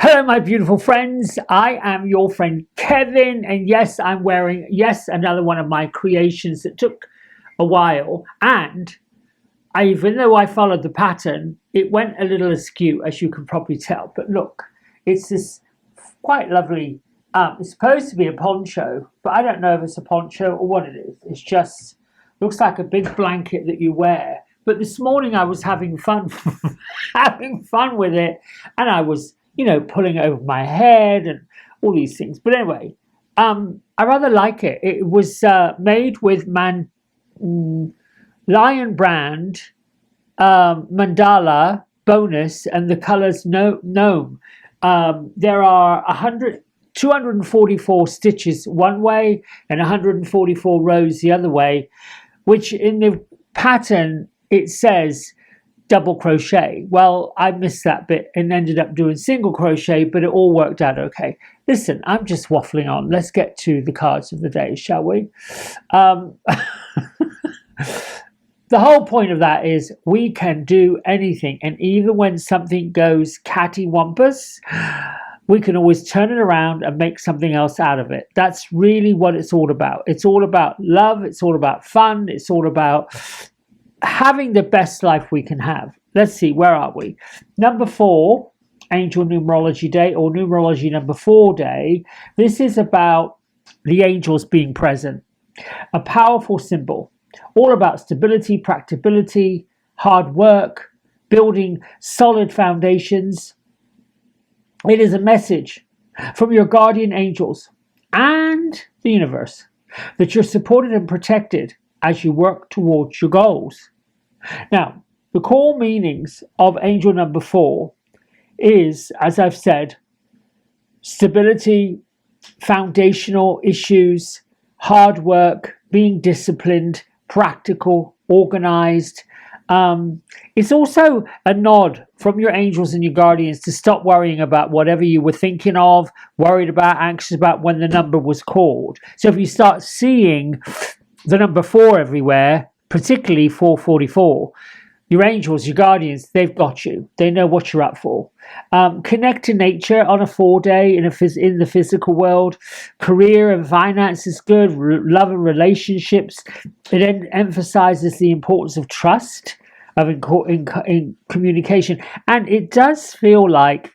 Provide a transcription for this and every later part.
Hello, my beautiful friends. I am your friend Kevin, and yes, I'm wearing another one of my creations that took a while. And even though I followed the pattern, it went a little askew, as you can probably tell. But look, it's this quite lovely. It's supposed to be a poncho, but I don't know if it's a poncho or what it is. It's just looks like a big blanket that you wear. But this morning I was having fun, having fun with it, and I was, pulling it over my head and all these things. But anyway, I rather like it. It was made with Lion Brand mandala bonus and the colors gnome. There are 244 stitches one way and 144 rows the other way, which in the pattern it says double crochet. Well, I missed that bit and ended up doing single crochet, but it all worked out okay. Listen, I'm just waffling on. Let's get to the cards of the day, shall we? The whole point of that is we can do anything, and even when something goes cattywampus, we can always turn it around and make something else out of it. That's really what it's all about. It's all about love. It's all about fun. It's all about having the best life we can have. Let's see, where are we? Number 4, Angel Numerology Day, or Numerology number 4 Day. This is about the angels being present. A powerful symbol, all about stability, practicability, hard work, building solid foundations. It is a message from your guardian angels and the universe that you're supported and protected as you work towards your goals. Now, the core meanings of angel number 4 is, as I've said, stability, foundational issues, hard work, being disciplined, practical, organized. It's also a nod from your angels and your guardians to stop worrying about whatever you were thinking of, worried about, anxious about when the number was called. So if you start seeing the number 4 everywhere, particularly 444, your angels, your guardians, they've got you. They know what you're up for. Connect to nature on a 4 day in the physical world. Career and finance is good. Love and relationships. It emphasizes the importance of trust, in communication. And it does feel like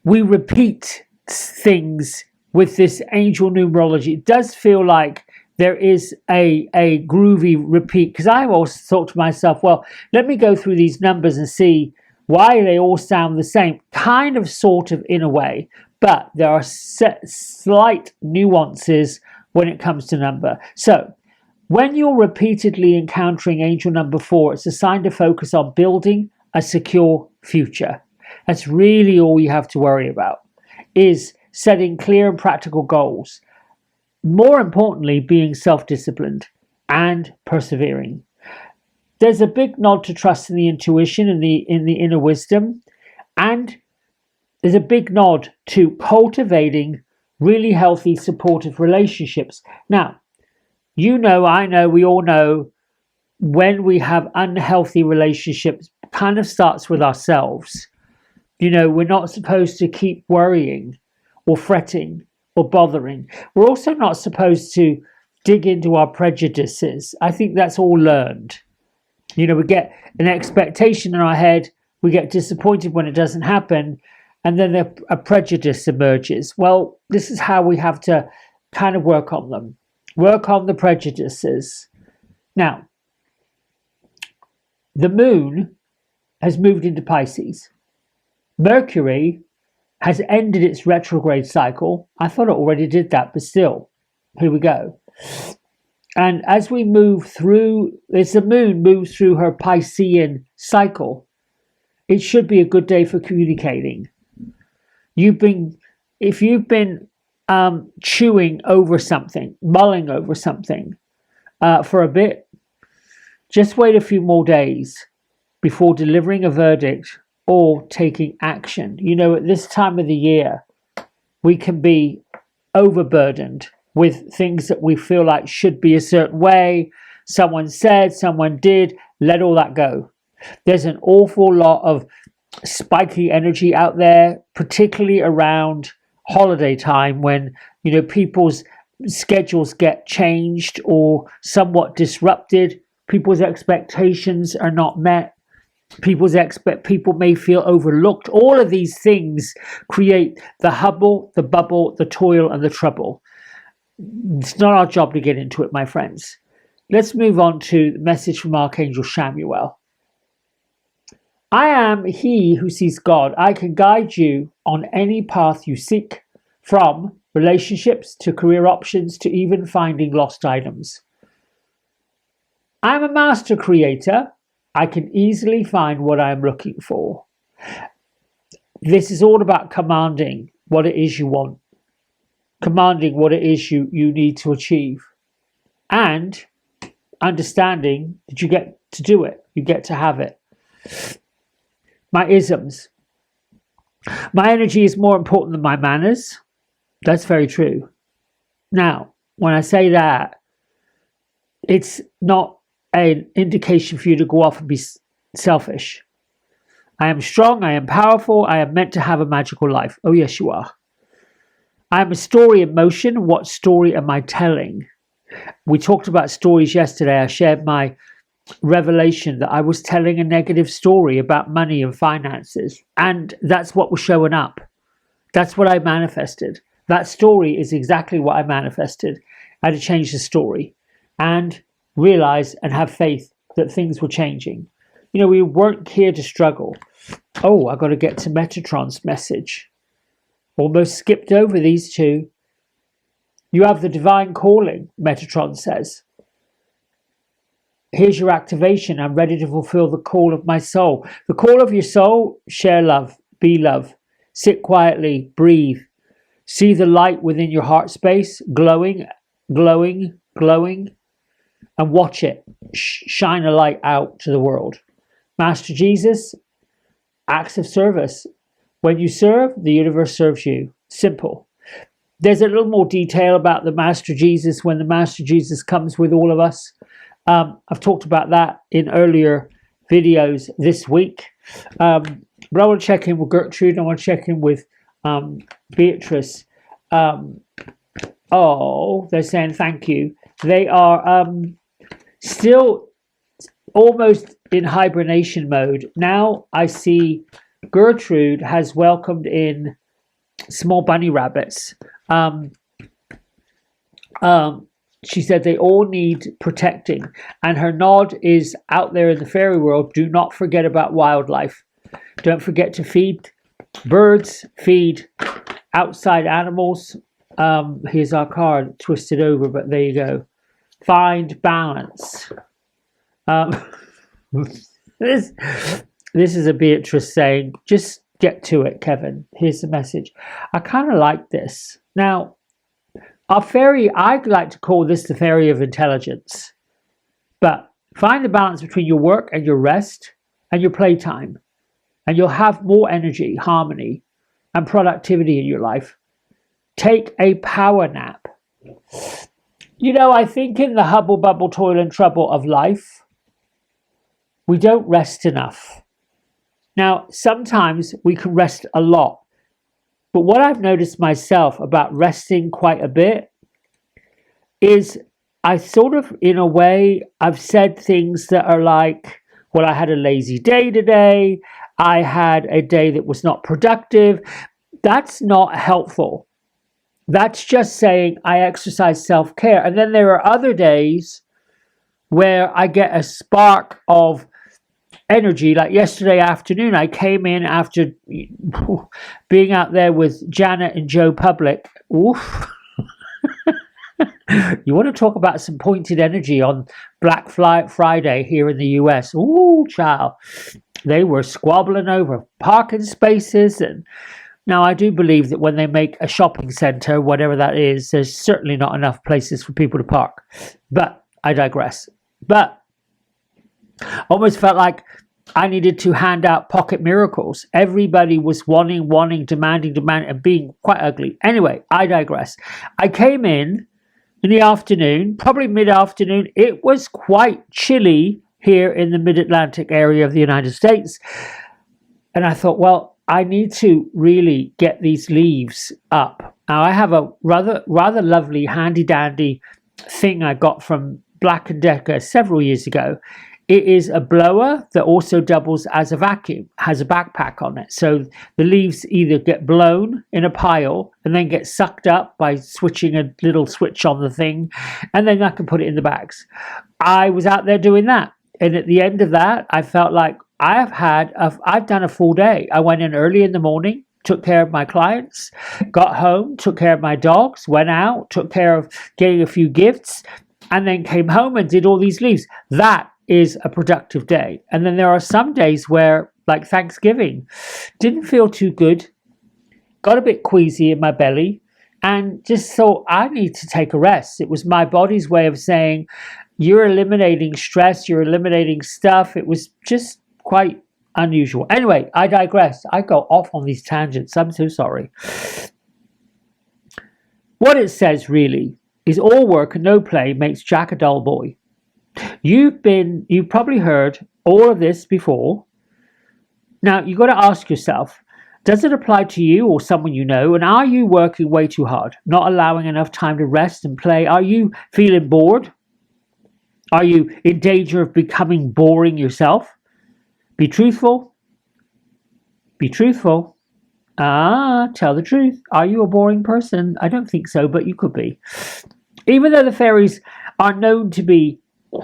we repeat things with this angel numerology. It does feel like there is a groovy repeat, because I always thought to myself, well, let me go through these numbers and see why they all sound the same, kind of, sort of, in a way, but there are slight nuances when it comes to number. So when you're repeatedly encountering angel number 4, it's a sign to focus on building a secure future. That's really all you have to worry about, is setting clear and practical goals. More importantly, being self-disciplined and persevering. There's a big nod to trust in the intuition and in the inner wisdom, and there's a big nod to cultivating really healthy, supportive relationships. Now, I know, we all know, when we have unhealthy relationships, it kind of starts with ourselves. We're not supposed to keep worrying or fretting or bothering. We're also not supposed to dig into our prejudices. I think that's all learned. We get an expectation in our head, we get disappointed when it doesn't happen, and then a prejudice emerges. Well, this is how we have to kind of work on them. Work on the prejudices. Now, the moon has moved into Pisces. Mercury has ended its retrograde cycle. I thought it already did that, but still, here we go. And as we move through, as the moon moves through her Piscean cycle, it should be a good day for communicating. If you've been chewing over something, mulling over something for a bit, just wait a few more days before delivering a verdict or taking action. At this time of the year, we can be overburdened with things that we feel like should be a certain way. Someone said, someone did, let all that go. There's an awful lot of spiky energy out there, particularly around holiday time when people's schedules get changed or somewhat disrupted. People's expectations are not met. People may feel overlooked. All of these things create the hubble, the bubble, the toil, and the trouble. It's not our job to get into it, my friends. Let's move on to the message from Archangel Chamuel. I am he who sees God. I can guide you on any path you seek, from relationships to career options to even finding lost items. I am a master creator. I can easily find what I am looking for. This is all about commanding what it is you want, commanding what it is you need to achieve, and understanding that you get to do it, you get to have it. My isms. My energy is more important than my manners. That's very true. Now, when I say that, it's not an indication for you to go off and be selfish. I am strong, I am powerful, I am meant to have a magical life. Oh, yes, you are. I am a story in motion. What story am I telling? We talked about stories yesterday. I shared my revelation that I was telling a negative story about money and finances, and that's what was showing up. That's what I manifested. That story is exactly what I manifested. I had to change the story and realize and have faith that things were changing. We weren't here to struggle. Oh, I got to get to Metatron's message. Almost skipped over these two. You have the divine calling, Metatron says. Here's your activation. I'm ready to fulfill the call of my soul. The call of your soul: share love, be love, sit quietly, breathe. See the light within your heart space, glowing, glowing, glowing, and watch it shine a light out to the world. Master Jesus, acts of service. When you serve, the universe serves you. Simple. There's a little more detail about the Master Jesus when the Master Jesus comes with all of us. I've talked about that in earlier videos this week. But I want to check in with Gertrude. I want to check in with Beatrice. They're saying thank you. They are still almost in hibernation mode. Now I see Gertrude has welcomed in small bunny rabbits. She said they all need protecting, and her nod is out there in the fairy world. Do not forget about wildlife. Don't forget to feed birds, feed outside animals. Here's our card twisted over, but there you go. Find balance. This is a Beatrice saying, just get to it, Kevin. Here's the message. I kind of like this. Now, our fairy, I'd like to call this the fairy of intelligence. But find the balance between your work and your rest and your playtime. And you'll have more energy, harmony, and productivity in your life. Take a power nap. I think in the hubble, bubble, toil, and trouble of life, we don't rest enough. Now, sometimes we can rest a lot. But what I've noticed myself about resting quite a bit is I sort of, in a way, I've said things that are like, well, I had a lazy day today. I had a day that was not productive. That's not helpful. That's just saying I exercise self-care. And then there are other days where I get a spark of energy. Like yesterday afternoon, I came in after being out there with Janet and Joe Public. Oof. You want to talk about some pointed energy on Black Friday here in the US. Ooh, child. They were squabbling over parking spaces. And now I do believe that when they make a shopping center, whatever that is, there's certainly not enough places for people to park. But I digress. But almost felt like I needed to hand out pocket miracles. Everybody was wanting, demanding, and being quite ugly. Anyway, I digress. I came in the afternoon, probably mid-afternoon. It was quite chilly here in the mid-Atlantic area of the United States. And I thought, well, I need to really get these leaves up. Now I have a rather lovely handy dandy thing I got from Black and Decker several years ago. It is a blower that also doubles as a vacuum, has a backpack on it. So the leaves either get blown in a pile and then get sucked up by switching a little switch on the thing, and then I can put it in the bags. I was out there doing that. And at the end of that, I felt like I've done a full day. I went in early in the morning, took care of my clients, got home, took care of my dogs, went out, took care of getting a few gifts, and then came home and did all these leaves. That is a productive day. And then there are some days where, like Thanksgiving, didn't feel too good, got a bit queasy in my belly, and just thought I need to take a rest. It was my body's way of saying, you're eliminating stress, you're eliminating stuff. It was just quite unusual. Anyway, I digress. I go off on these tangents. I'm so sorry. What it says really is all work and no play makes Jack a dull boy. You've probably heard all of this before. Now you've got to ask yourself, does it apply to you or someone you know? And are you working way too hard, not allowing enough time to rest and play? Are you feeling bored? Are you in danger of becoming boring yourself? Be truthful. Be truthful. Tell the truth. Are you a boring person? I don't think so, but you could be. Even though the fairies are known to be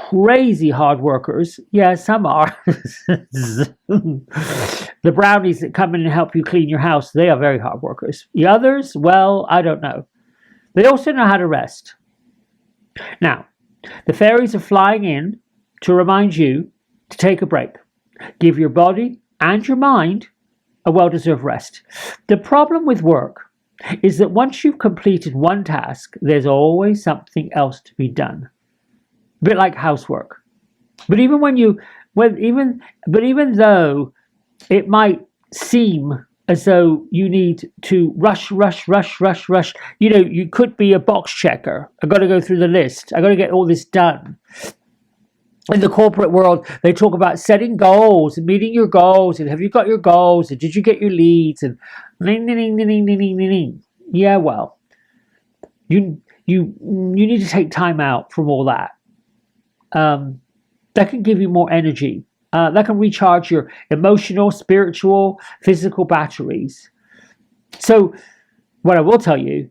crazy hard workers, yeah, some are. The brownies that come in and help you clean your house, they are very hard workers. The others, well, I don't know. They also know how to rest. Now, the fairies are flying in to remind you to take a break. Give your body and your mind a well-deserved rest. The problem with work is that once you've completed one task, there's always something else to be done. A bit like housework. But even though it might seem as though you need to rush. You know, you could be a box checker. I've got to go through the list. I've got to get all this done. In the corporate world, they talk about setting goals and meeting your goals, and have you got your goals, and did you get your leads, and ding. Yeah, well, you need to take time out from all that. That can give you more energy. That can recharge your emotional, spiritual, physical batteries. So, what I will tell you,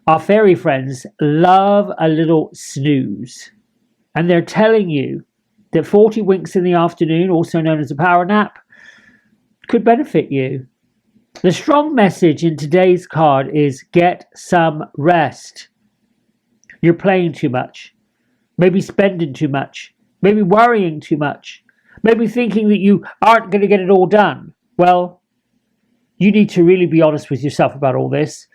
our fairy friends love a little snooze. And they're telling you that 40 winks in the afternoon, also known as a power nap, could benefit you. The strong message in today's card is get some rest. You're playing too much. Maybe spending too much. Maybe worrying too much. Maybe thinking that you aren't going to get it all done. Well, you need to really be honest with yourself about all this.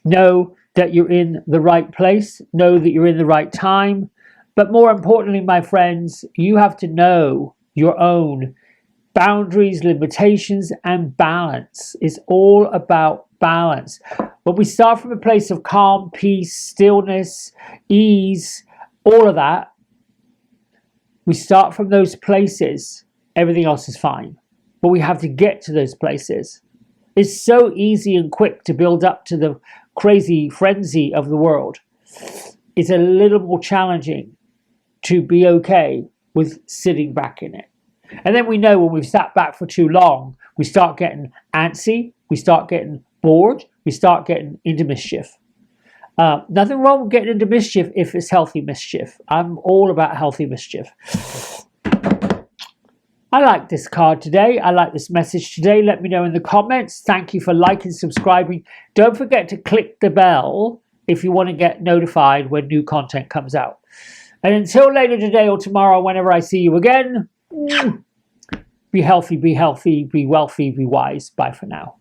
Know that you're in the right place. Know that you're in the right time. But more importantly, my friends, you have to know your own boundaries, limitations, and balance. It's all about balance. When we start from a place of calm, peace, stillness, ease, all of that, we start from those places, everything else is fine. But we have to get to those places. It's so easy and quick to build up to the crazy frenzy of the world. It's a little more challenging to be okay with sitting back in it. And then we know when we've sat back for too long, we start getting antsy, we start getting bored, we start getting into mischief. Nothing wrong with getting into mischief if it's healthy mischief. I'm all about healthy mischief. I like this card today. I like this message today. Let me know in the comments. Thank you for liking, subscribing. Don't forget to click the bell if you want to get notified when new content comes out. And until later today or tomorrow, whenever I see you again, be healthy, be wealthy, be wise. Bye for now.